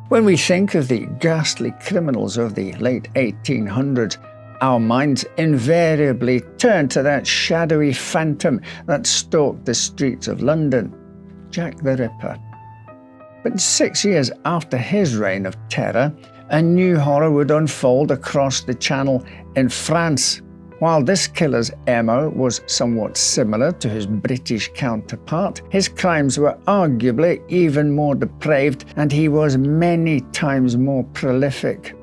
When we think of the ghastly criminals of the late 1800s, our minds invariably turn to that shadowy phantom that stalked the streets of London, Jack the Ripper. But 6 years after his reign of terror, a new horror would unfold across the Channel in France. While this killer's MO was somewhat similar to his British counterpart, his crimes were arguably even more depraved, and he was many times more prolific.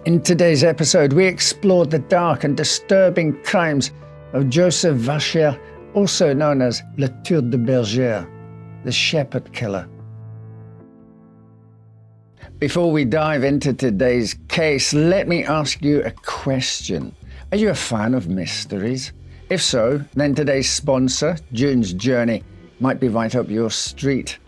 In today's episode, we explored the dark and disturbing crimes of Joseph Vacher, also known as Le Tueur de Berger, the Shepherd Killer. Before we dive into today's case, let me ask you a question. Are you a fan of mysteries? If so, then today's sponsor, June's Journey, might be right up your street.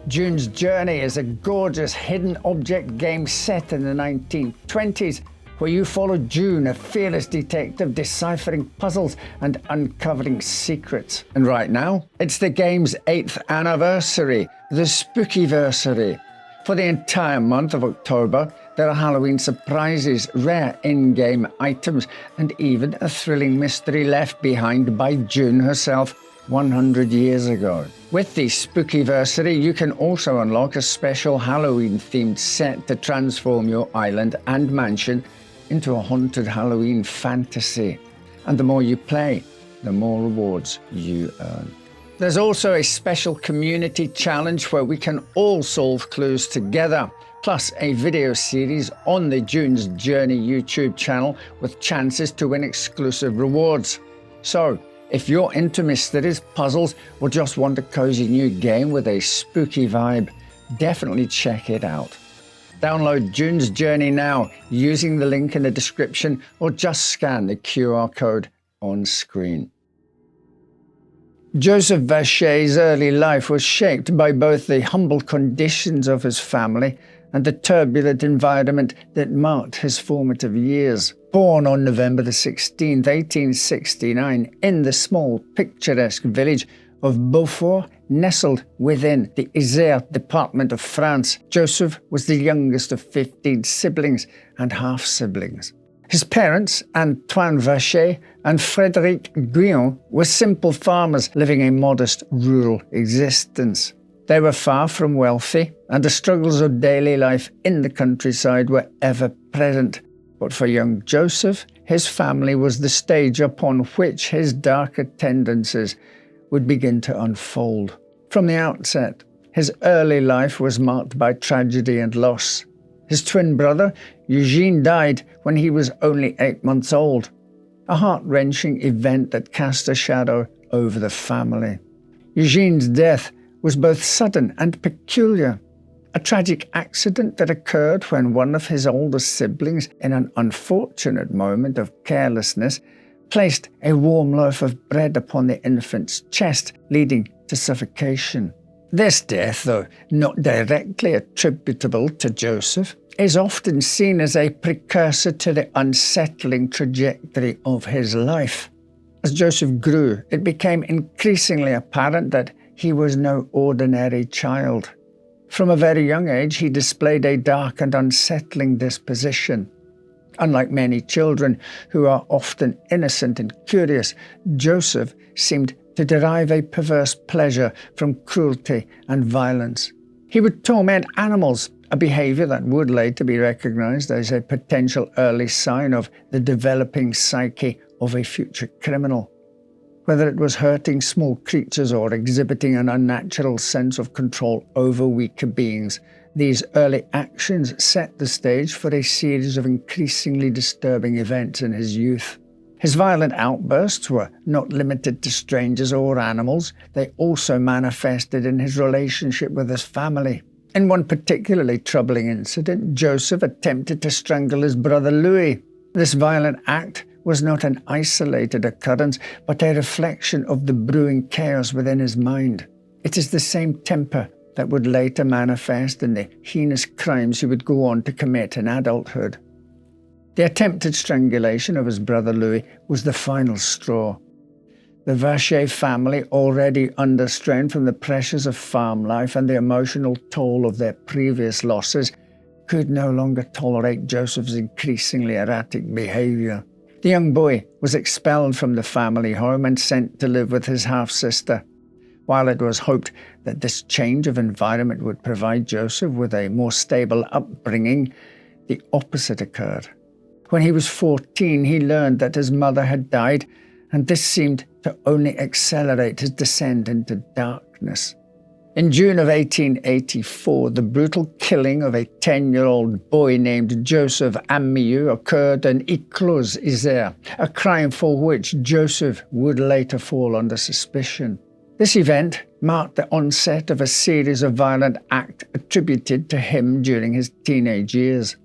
June's Journey is a gorgeous hidden object game set in the 1920s, where you follow June, a fearless detective deciphering puzzles and uncovering secrets. And right now, it's the game's 8th anniversary, the Spookyversary. For the entire month of October, there are Halloween surprises, rare in-game items, and even a thrilling mystery left behind by June herself 100 years ago. With the Spookyversary, you can also unlock a special Halloween-themed set to transform your island and mansion into a haunted Halloween fantasy. And the more you play, the more rewards you earn. There's also a special community challenge where we can all solve clues together, plus a video series on the June's Journey YouTube channel with chances to win exclusive rewards. So, if you're into mysteries, puzzles, or just want a cozy new game with a spooky vibe, definitely check it out. Download June's Journey now using the link in the description, or just scan the QR code on screen. Joseph Vacher's early life was shaped by both the humble conditions of his family and the turbulent environment that marked his formative years. Born on November the 16th, 1869, in the small, picturesque village of Vacher, nestled within the Isère department of France, Joseph was the youngest of 15 siblings and half-siblings. His parents, Antoine Vacher and Frédéric Guyon, were simple farmers living a modest rural existence. They were far from wealthy, and the struggles of daily life in the countryside were ever present. But for young Joseph, his family was the stage upon which his darker tendencies would begin to unfold. From the outset, his early life was marked by tragedy and loss. His twin brother, Eugene, died when he was only 8 months old, a heart-wrenching event that cast a shadow over the family. Eugene's death was both sudden and peculiar, a tragic accident that occurred when one of his older siblings, in an unfortunate moment of carelessness, placed a warm loaf of bread upon the infant's chest, leading to suffocation. This death, though not directly attributable to Joseph, is often seen as a precursor to the unsettling trajectory of his life. As Joseph grew, it became increasingly apparent that he was no ordinary child. From a very young age, he displayed a dark and unsettling disposition. Unlike many children who are often innocent and curious, Joseph seemed to derive a perverse pleasure from cruelty and violence. He would torment animals, a behavior that would later be recognized as a potential early sign of the developing psyche of a future criminal. Whether it was hurting small creatures or exhibiting an unnatural sense of control over weaker beings, these early actions set the stage for a series of increasingly disturbing events in his youth. His violent outbursts were not limited to strangers or animals. They also manifested in his relationship with his family. In one particularly troubling incident, Joseph attempted to strangle his brother Louis. This violent act was not an isolated occurrence, but a reflection of the brewing chaos within his mind. It is the same temper that would later manifest in the heinous crimes he would go on to commit in adulthood. The attempted strangulation of his brother Louis was the final straw. The Vacher family, already under strain from the pressures of farm life and the emotional toll of their previous losses, could no longer tolerate Joseph's increasingly erratic behavior. The young boy was expelled from the family home and sent to live with his half-sister. While it was hoped that this change of environment would provide Joseph with a more stable upbringing, the opposite occurred. When he was 14, he learned that his mother had died, and this seemed to only accelerate his descent into darkness. In June of 1884, the brutal killing of a 10-year-old boy named Joseph Amieux occurred in Iclos, Isère, a crime for which Joseph would later fall under suspicion. This event marked the onset of a series of violent acts attributed to him during his teenage years.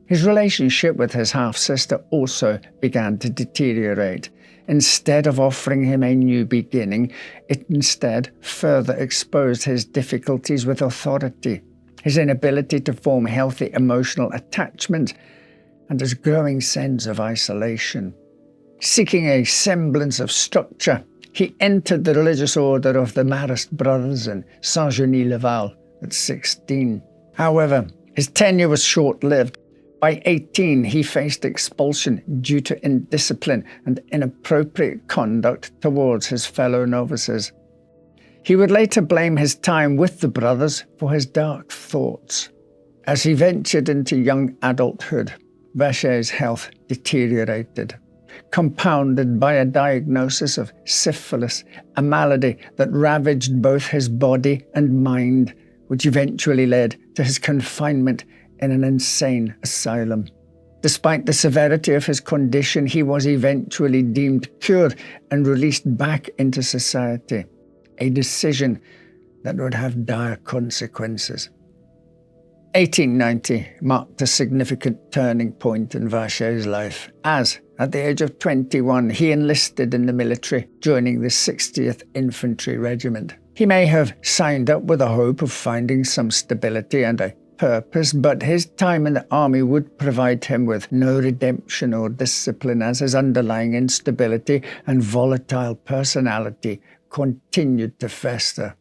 His relationship with his half-sister also began to deteriorate. Instead of offering him a new beginning, it instead further exposed his difficulties with authority, his inability to form healthy emotional attachment, and his growing sense of isolation. Seeking a semblance of structure, he entered the religious order of the Marist Brothers in Saint-Genis-le-Val at 16. However, his tenure was short-lived. By 18, he faced expulsion due to indiscipline and inappropriate conduct towards his fellow novices. He would later blame his time with the brothers for his dark thoughts. As he ventured into young adulthood, Vacher's health deteriorated, compounded by a diagnosis of syphilis, a malady that ravaged both his body and mind, which eventually led to his confinement in an insane asylum. Despite the severity of his condition, he was eventually deemed cured and released back into society, a decision that would have dire consequences. 1890 marked a significant turning point in Vacher's life, as, at the age of 21, he enlisted in the military, joining the 60th Infantry Regiment. He may have signed up with the hope of finding some stability and a purpose, but his time in the army would provide him with no redemption or discipline, as his underlying instability and volatile personality continued to fester.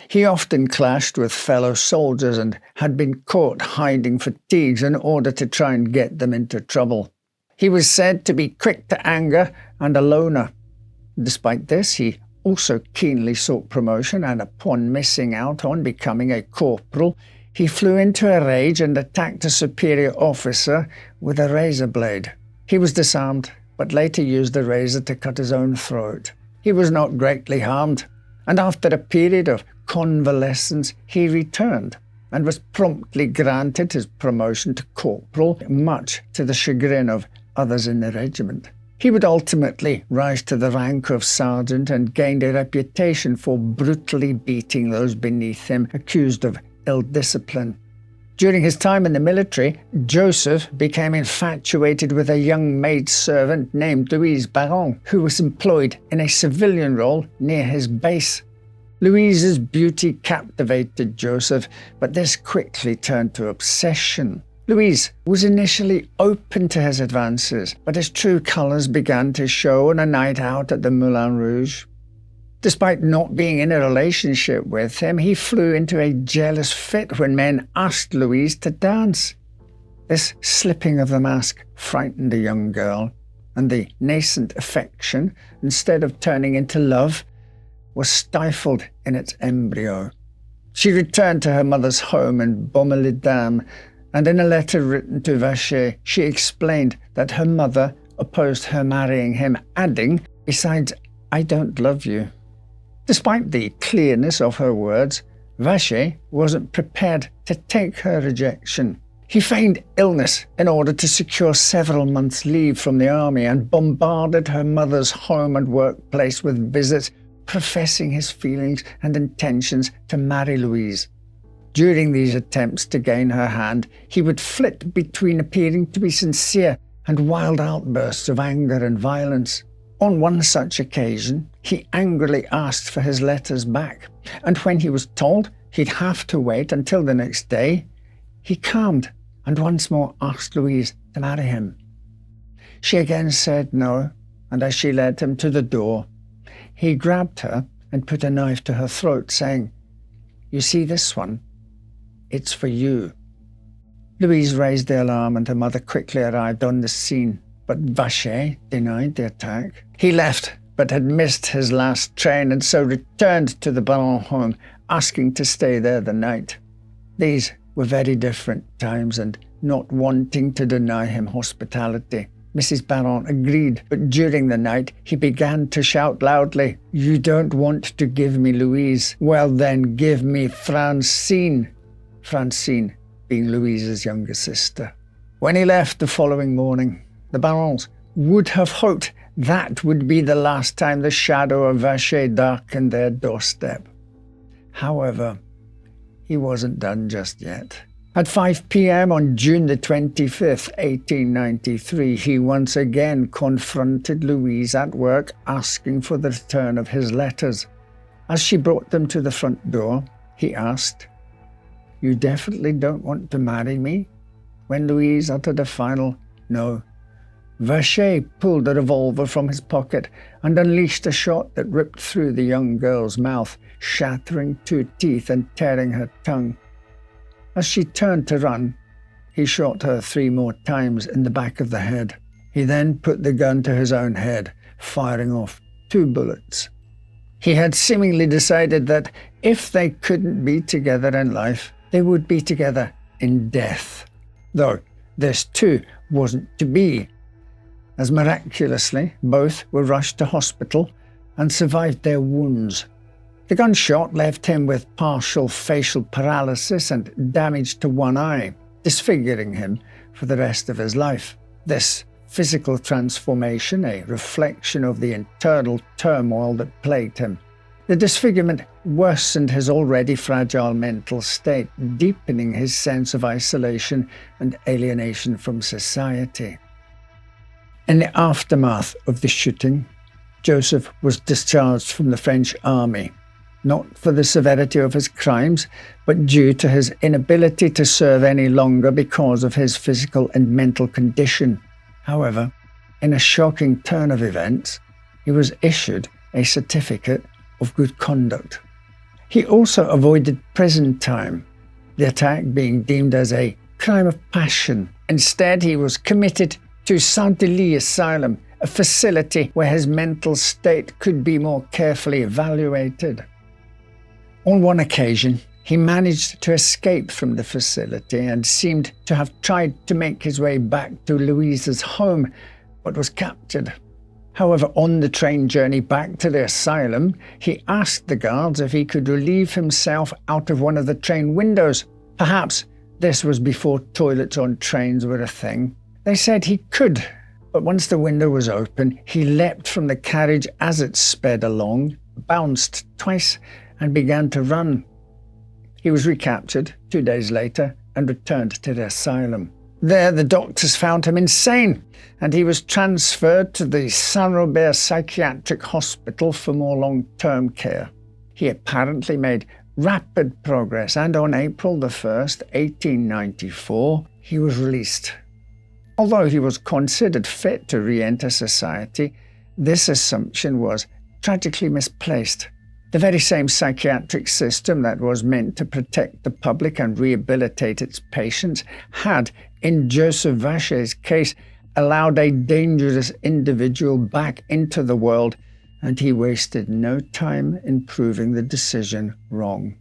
He often clashed with fellow soldiers and had been caught hiding fatigues in order to try and get them into trouble. He was said to be quick to anger and a loner. Despite this, he also keenly sought promotion, and upon missing out on becoming a corporal, he flew into a rage and attacked a superior officer with a razor blade. He was disarmed, but later used the razor to cut his own throat. He was not greatly harmed, and after a period of convalescence, he returned and was promptly granted his promotion to corporal, much to the chagrin of others in the regiment. He would ultimately rise to the rank of sergeant and gained a reputation for brutally beating those beneath him accused of ill-discipline. During his time in the military, Joseph became infatuated with a young maidservant named Louise Baron, who was employed in a civilian role near his base. Louise's beauty captivated Joseph, but this quickly turned to obsession. Louise was initially open to his advances, but his true colours began to show on a night out at the Moulin Rouge. Despite not being in a relationship with him, he flew into a jealous fit when men asked Louise to dance. This slipping of the mask frightened the young girl, and the nascent affection, instead of turning into love, was stifled in its embryo. She returned to her mother's home in Baume-les-Dames, and in a letter written to Vacher, she explained that her mother opposed her marrying him, adding, "Besides, I don't love you." Despite the clearness of her words, Vacher wasn't prepared to take her rejection. He feigned illness in order to secure several months' leave from the army and bombarded her mother's home and workplace with visits, professing his feelings and intentions to marry Louise. During these attempts to gain her hand, he would flit between appearing to be sincere and wild outbursts of anger and violence. On one such occasion, he angrily asked for his letters back, and when he was told he'd have to wait until the next day, he calmed and once more asked Louise to marry him. She again said no, and as she led him to the door, he grabbed her and put a knife to her throat, saying, "You see this one? It's for you." Louise raised the alarm and her mother quickly arrived on the scene, but Vacher denied the attack. He left, but had missed his last train and so returned to the Baron home, asking to stay there the night. These were very different times, and not wanting to deny him hospitality, Mrs. Baron agreed, but during the night he began to shout loudly, "You don't want to give me Louise? Well then, give me Francine." Francine being Louise's younger sister. When he left the following morning, the Barons would have hoped that would be the last time the shadow of Vacher darkened their doorstep. However, he wasn't done just yet. At 5 p.m. on June the 25th, 1893, he once again confronted Louise at work, asking for the return of his letters. As she brought them to the front door, he asked, "You definitely don't want to marry me?" When Louise uttered a final no, Vacher pulled a revolver from his pocket and unleashed a shot that ripped through the young girl's mouth, shattering 2 teeth and tearing her tongue. As she turned to run, he shot her 3 more times in the back of the head. He then put the gun to his own head, firing off 2 bullets. He had seemingly decided that if they couldn't be together in life, they would be together in death. Though this too wasn't to be, as miraculously both were rushed to hospital and survived their wounds. The gunshot left him with partial facial paralysis and damage to one eye, disfiguring him for the rest of his life. This physical transformation, a reflection of the internal turmoil that plagued him. The disfigurement worsened his already fragile mental state, deepening his sense of isolation and alienation from society. In the aftermath of the shooting, Joseph was discharged from the French army, not for the severity of his crimes, but due to his inability to serve any longer because of his physical and mental condition. However, in a shocking turn of events, he was issued a certificate of good conduct. He also avoided prison time, the attack being deemed as a crime of passion. Instead, he was committed to Saint-Denis Asylum, a facility where his mental state could be more carefully evaluated. On one occasion, he managed to escape from the facility and seemed to have tried to make his way back to Louise's home, but was captured. However, on the train journey back to the asylum, he asked the guards if he could relieve himself out of one of the train windows. Perhaps this was before toilets on trains were a thing. They said he could, but once the window was open, he leapt from the carriage as it sped along, bounced twice, and began to run. He was recaptured 2 days later and returned to the asylum. There, the doctors found him insane, and he was transferred to the Saint-Robert Psychiatric Hospital for more long-term care. He apparently made rapid progress, and on April the 1st, 1894, he was released. Although he was considered fit to re-enter society, this assumption was tragically misplaced. The very same psychiatric system that was meant to protect the public and rehabilitate its patients had, in Joseph Vacher's case, allowed a dangerous individual back into the world, and he wasted no time in proving the decision wrong.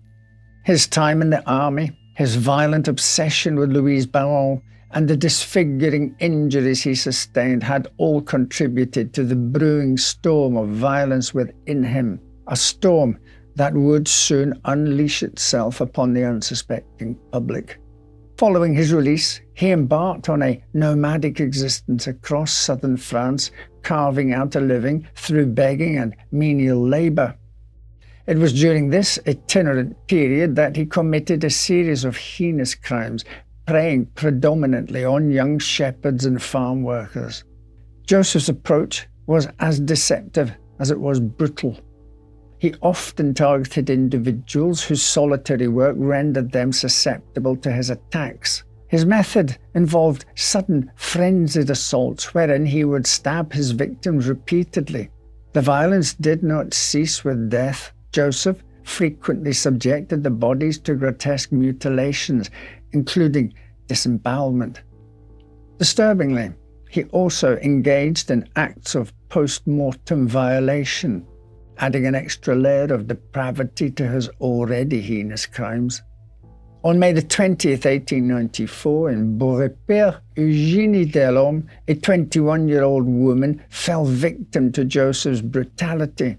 His time in the army, his violent obsession with Louise Baron, and the disfiguring injuries he sustained had all contributed to the brewing storm of violence within him. A storm that would soon unleash itself upon the unsuspecting public. Following his release, he embarked on a nomadic existence across southern France, carving out a living through begging and menial labor. It was during this itinerant period that he committed a series of heinous crimes, preying predominantly on young shepherds and farm workers. Joseph's approach was as deceptive as it was brutal. He often targeted individuals whose solitary work rendered them susceptible to his attacks. His method involved sudden, frenzied assaults wherein he would stab his victims repeatedly. The violence did not cease with death. Joseph frequently subjected the bodies to grotesque mutilations, including disembowelment. Disturbingly, he also engaged in acts of post-mortem violation, adding an extra layer of depravity to his already heinous crimes. On May the 20th, 1894, in Beaurepaire, Eugénie Delorme, a 21-year-old woman, fell victim to Joseph's brutality.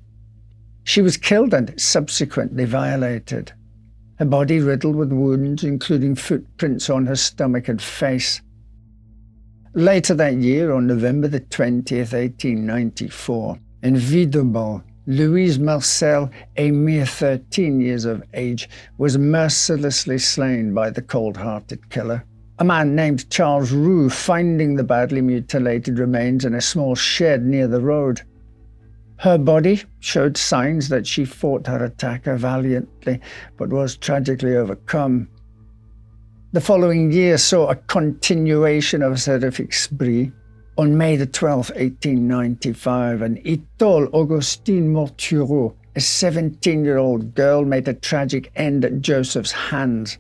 She was killed and subsequently violated, her body riddled with wounds, including footprints on her stomach and face. Later that year, on November the 20th, 1894, in Videbon, Louise Marcel, a mere 13 years of age, was mercilessly slain by the cold-hearted killer. A man named Charles Roux, finding the badly mutilated remains in a small shed near the road. Her body showed signs that she fought her attacker valiantly, but was tragically overcome. The following year saw a continuation of his horrific spree. On May the 12th, 1895, an Itole Augustine Mortureau, a 17-year-old girl, made a tragic end at Joseph's hands.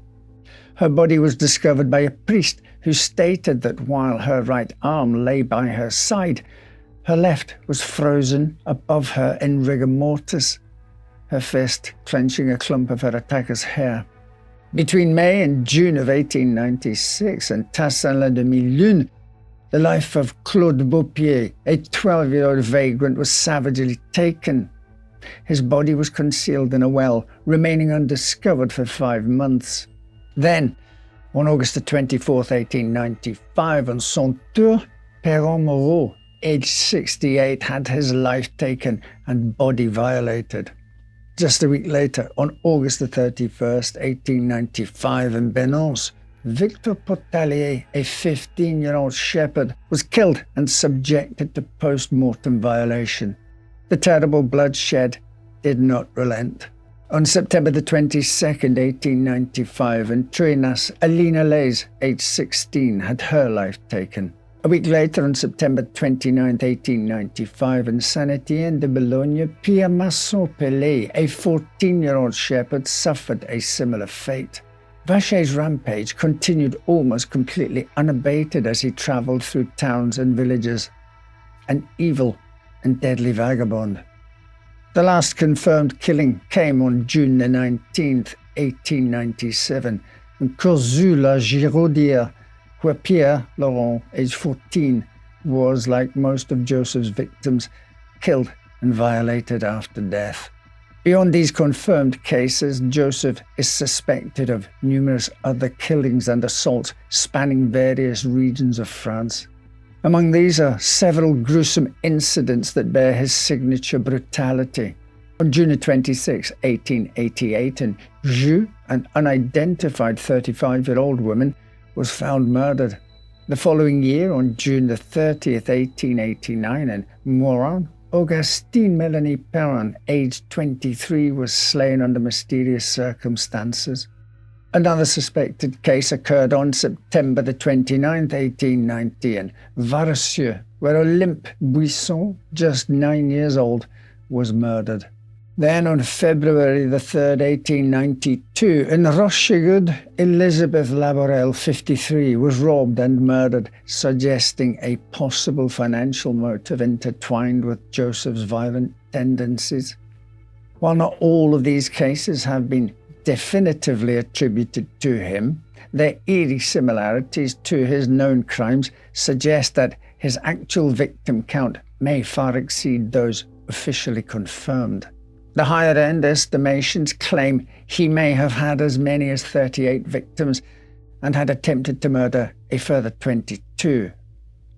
Her body was discovered by a priest who stated that while her right arm lay by her side, her left was frozen above her in rigor mortis, her fist clenching a clump of her attacker's hair. Between May and June of 1896 in Tassin-la-Demi-Lune, the life of Claude Beaupier, a 12-year-old vagrant, was savagely taken. His body was concealed in a well, remaining undiscovered for 5 months. Then, on August 24th, 1895, on son tour, Perron Moreau, aged 68, had his life taken and body violated. Just a week later, on August 31st, 1895, in Benance, Victor Potalier, a 15-year-old shepherd, was killed and subjected to post-mortem violation. The terrible bloodshed did not relent. On September 22nd, 1895, in Trenas, Alina Leys, aged 16, had her life taken. A week later, on September 29, 1895, in Saint-Étienne de Boulogne, Pierre Masson-Pellet, a 14-year-old shepherd, suffered a similar fate. Vacher's rampage continued almost completely unabated as he travelled through towns and villages, an evil and deadly vagabond. The last confirmed killing came on June 19, 1897, in Courzoux-la-Giraudière, where Pierre Laurent, aged 14, was, like most of Joseph's victims, killed and violated after death. Beyond these confirmed cases, Joseph is suspected of numerous other killings and assaults spanning various regions of France. Among these are several gruesome incidents that bear his signature brutality. On June 26, 1888, in Joux, an unidentified 35-year-old woman was found murdered. The following year, on June 30th, 1889, in Moran, Augustine Melanie Perron, aged 23, was slain under mysterious circumstances. Another suspected case occurred on September 29th, 1890, in Vacher, where Olympe Buisson, just 9 years old, was murdered. Then on February 3rd, 1892, in Rochegud, Elizabeth Laborel, 53, was robbed and murdered, suggesting a possible financial motive intertwined with Joseph's violent tendencies. While not all of these cases have been definitively attributed to him, their eerie similarities to his known crimes suggest that his actual victim count may far exceed those officially confirmed. The higher-end estimations claim he may have had as many as 38 victims and had attempted to murder a further 22.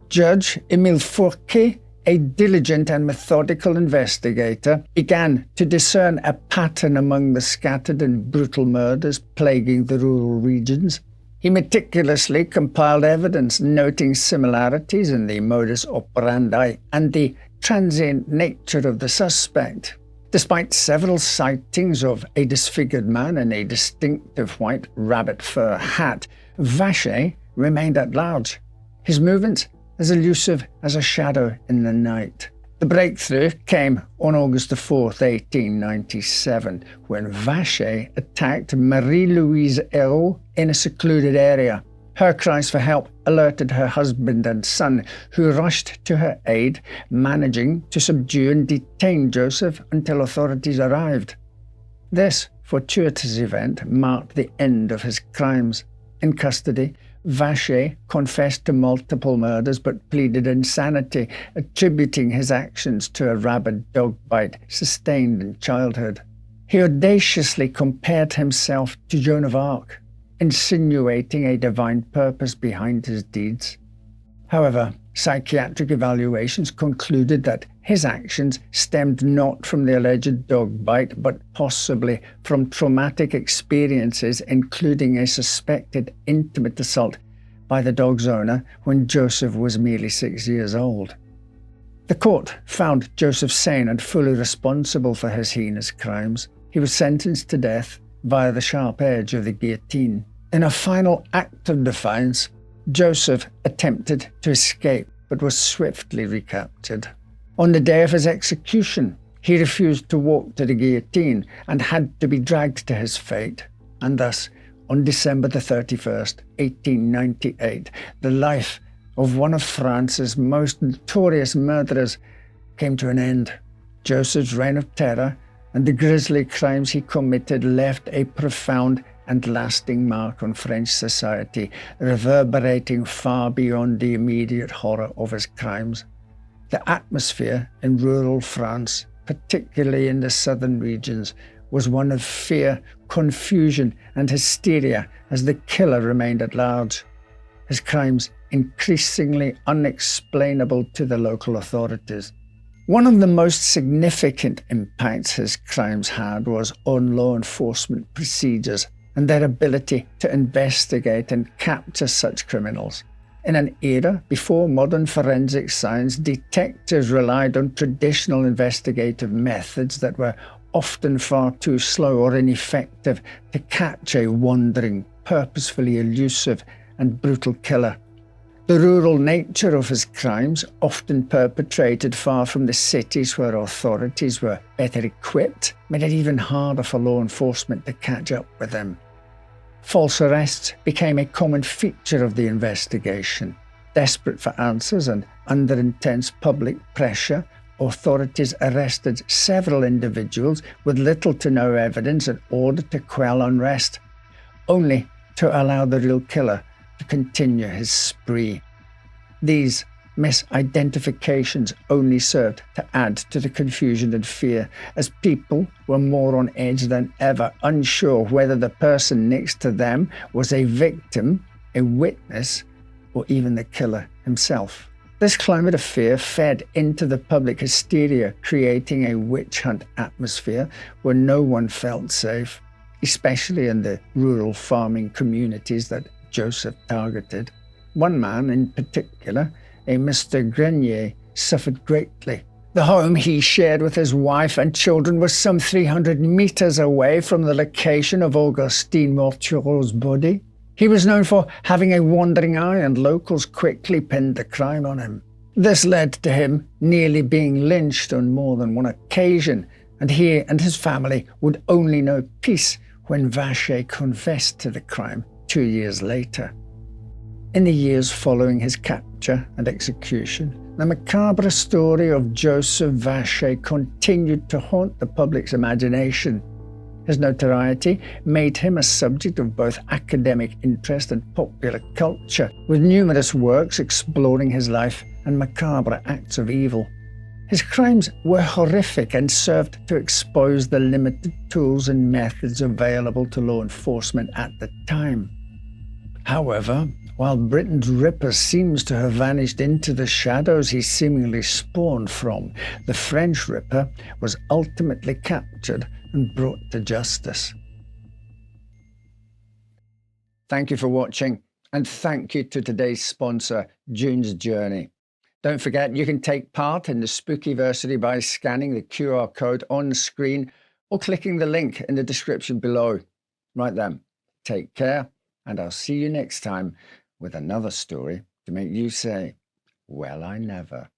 Judge Émile Fourquet, a diligent and methodical investigator, began to discern a pattern among the scattered and brutal murders plaguing the rural regions. He meticulously compiled evidence noting similarities in the modus operandi and the transient nature of the suspect. Despite several sightings of a disfigured man in a distinctive white rabbit fur hat, Vacher remained at large, his movements as elusive as a shadow in the night. The breakthrough came on August 4th, 1897, when Vacher attacked Marie-Louise Hérault in a secluded area. Her cries for help alerted her husband and son, who rushed to her aid, managing to subdue and detain Joseph until authorities arrived. This fortuitous event marked the end of his crimes. In custody, Vacher confessed to multiple murders but pleaded insanity, attributing his actions to a rabid dog bite sustained in childhood. He audaciously compared himself to Joan of Arc, insinuating a divine purpose behind his deeds. However, psychiatric evaluations concluded that his actions stemmed not from the alleged dog bite, but possibly from traumatic experiences, including a suspected intimate assault by the dog's owner when Joseph was merely 6 years old. The court found Joseph sane and fully responsible for his heinous crimes. He was sentenced to death via the sharp edge of the guillotine. In a final act of defiance, Joseph attempted to escape but was swiftly recaptured. On the day of his execution, he refused to walk to the guillotine and had to be dragged to his fate. And thus, on December the 31st, 1898, the life of one of France's most notorious murderers came to an end. Joseph's reign of terror and the grisly crimes he committed left a profound and lasting mark on French society, reverberating far beyond the immediate horror of his crimes. The atmosphere in rural France, particularly in the southern regions, was one of fear, confusion, and hysteria as the killer remained at large. His crimes increasingly unexplainable to the local authorities. One of the most significant impacts his crimes had was on law enforcement procedures and their ability to investigate and capture such criminals. In an era before modern forensic science, detectives relied on traditional investigative methods that were often far too slow or ineffective to catch a wandering, purposefully elusive and brutal killer. The rural nature of his crimes, often perpetrated far from the cities where authorities were better equipped, made it even harder for law enforcement to catch up with him. False arrests became a common feature of the investigation. Desperate for answers and under intense public pressure, authorities arrested several individuals with little to no evidence in order to quell unrest, only to allow the real killer to continue his spree. These misidentifications only served to add to the confusion and fear, as people were more on edge than ever, unsure whether the person next to them was a victim, a witness, or even the killer himself. This climate of fear fed into the public hysteria, creating a witch hunt atmosphere where no one felt safe, especially in the rural farming communities that Joseph targeted. One man in particular, a Mr. Grenier, suffered greatly. The home he shared with his wife and children was some 300 meters away from the location of Augustine Mortureau's body. He was known for having a wandering eye, and locals quickly pinned the crime on him. This led to him nearly being lynched on more than one occasion, and he and his family would only know peace when Vacher confessed to the crime 2 years later. In the years following his capture and execution, the macabre story of Joseph Vacher continued to haunt the public's imagination. His notoriety made him a subject of both academic interest and popular culture, with numerous works exploring his life and macabre acts of evil. His crimes were horrific and served to expose the limited tools and methods available to law enforcement at the time. However, while Britain's Ripper seems to have vanished into the shadows he seemingly spawned from, the French Ripper was ultimately captured and brought to justice. Thank you for watching, and thank you to today's sponsor, June's Journey. Don't forget, you can take part in the Spookyversary by scanning the QR code on screen or clicking the link in the description below. Right then, take care, and I'll see you next time with another story to make you say, well, I never.